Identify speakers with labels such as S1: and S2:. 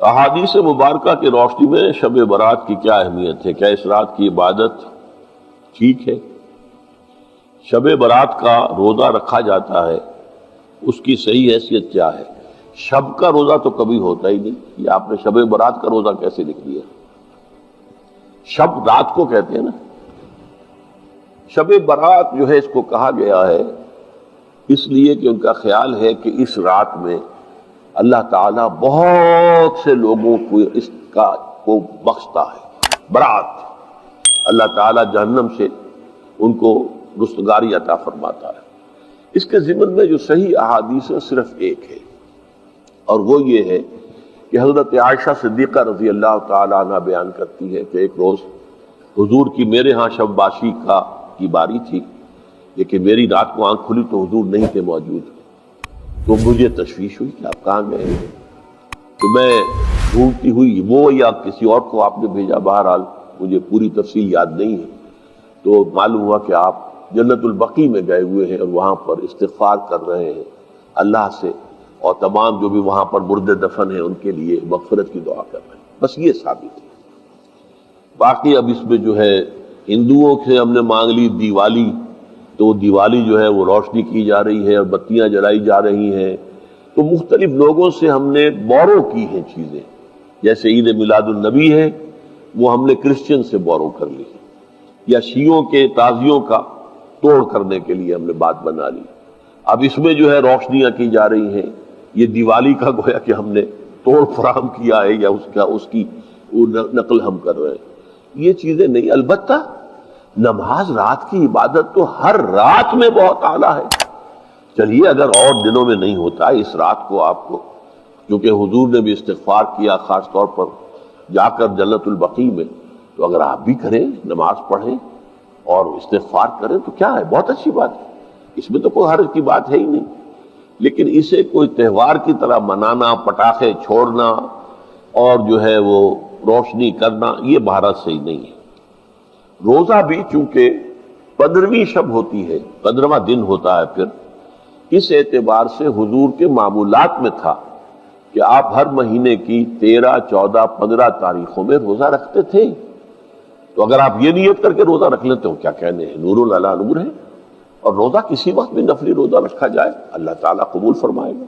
S1: احادیث مبارکہ کی روشنی میں شب برات کی کیا اہمیت ہے؟ کیا اس رات کی عبادت ٹھیک ہے؟ شب برات کا روزہ رکھا جاتا ہے، اس کی صحیح حیثیت کیا ہے؟ شب کا روزہ تو کبھی ہوتا ہی نہیں، یہ آپ نے شب برات کا روزہ کیسے لکھ دیا؟ شب رات کو کہتے ہیں نا۔ شب برات جو ہے اس کو کہا گیا ہے اس لیے کہ ان کا خیال ہے کہ اس رات میں اللہ تعالیٰ بہت سے لوگوں کو اس کا کو بخشتا ہے۔ برات، اللہ تعالیٰ جہنم سے ان کو رستگاری عطا فرماتا ہے۔ اس کے ضمن میں جو صحیح احادیث ہے صرف ایک ہے، اور وہ یہ ہے کہ حضرت عائشہ صدیقہ رضی اللہ تعالیٰ عنہ بیان کرتی ہے کہ ایک روز حضور کی میرے ہاں شب باشی کی باری تھی، لیکن میری رات کو آنکھ کھلی تو حضور نہیں تھے موجود، تو مجھے تشویش ہوئی کہ آپ کہاں گئے ہیں؟ تو میں ڈھونڈتی ہوئی وہ یا کسی اور کو آپ نے بھیجا، بہرحال مجھے پوری تفصیل یاد نہیں ہے، تو معلوم ہوا کہ آپ جنت البقیع میں گئے ہوئے ہیں اور وہاں پر استغفار کر رہے ہیں اللہ سے، اور تمام جو بھی وہاں پر مردے دفن ہیں ان کے لیے مغفرت کی دعا کر رہے ہیں۔ بس یہ ثابت ہے۔ باقی اب اس میں جو ہے ہندوؤں سے ہم نے مانگ لی دیوالی، تو دیوالی جو ہے وہ روشنی کی جا رہی ہے اور بتیاں جلائی جا رہی ہیں، تو مختلف لوگوں سے ہم نے بورو کی ہیں چیزیں، جیسے عید میلاد النبی ہے وہ ہم نے کرسچن سے بورو کر لی، یا شیعوں کے تعزیوں کا توڑ کرنے کے لیے ہم نے بات بنا لی۔ اب اس میں جو ہے روشنیاں کی جا رہی ہیں، یہ دیوالی کا گویا کہ ہم نے توڑ فراہم کیا ہے یا اس کی نقل ہم کر رہے ہیں، یہ چیزیں نہیں۔ البتہ نماز رات کی عبادت تو ہر رات میں بہت اعلیٰ ہے۔ چلیے اگر اور دنوں میں نہیں ہوتا، اس رات کو آپ کو، کیونکہ حضور نے بھی استغفار کیا خاص طور پر جا کر جنت البقیع میں، تو اگر آپ بھی کریں، نماز پڑھیں اور استغفار کریں تو کیا ہے، بہت اچھی بات ہے، اس میں تو کوئی حرج کی بات ہے ہی نہیں۔ لیکن اسے کوئی تہوار کی طرح منانا، پٹاخے چھوڑنا اور جو ہے وہ روشنی کرنا، یہ بھارت صحیح نہیں ہے۔ روزہ بھی چونکہ 15ویں شب ہوتی ہے، 15واں دن ہوتا ہے، پھر اس اعتبار سے حضور کے معمولات میں تھا کہ آپ ہر مہینے کی 13، 14، 15 تاریخوں میں روزہ رکھتے تھے، تو اگر آپ یہ نیت کر کے روزہ رکھ لیتے ہو، کیا کہنے ہیں، نور علی نور ہے۔ اور روزہ کسی وقت بھی نفلی روزہ رکھا جائے اللہ تعالیٰ قبول فرمائے گا۔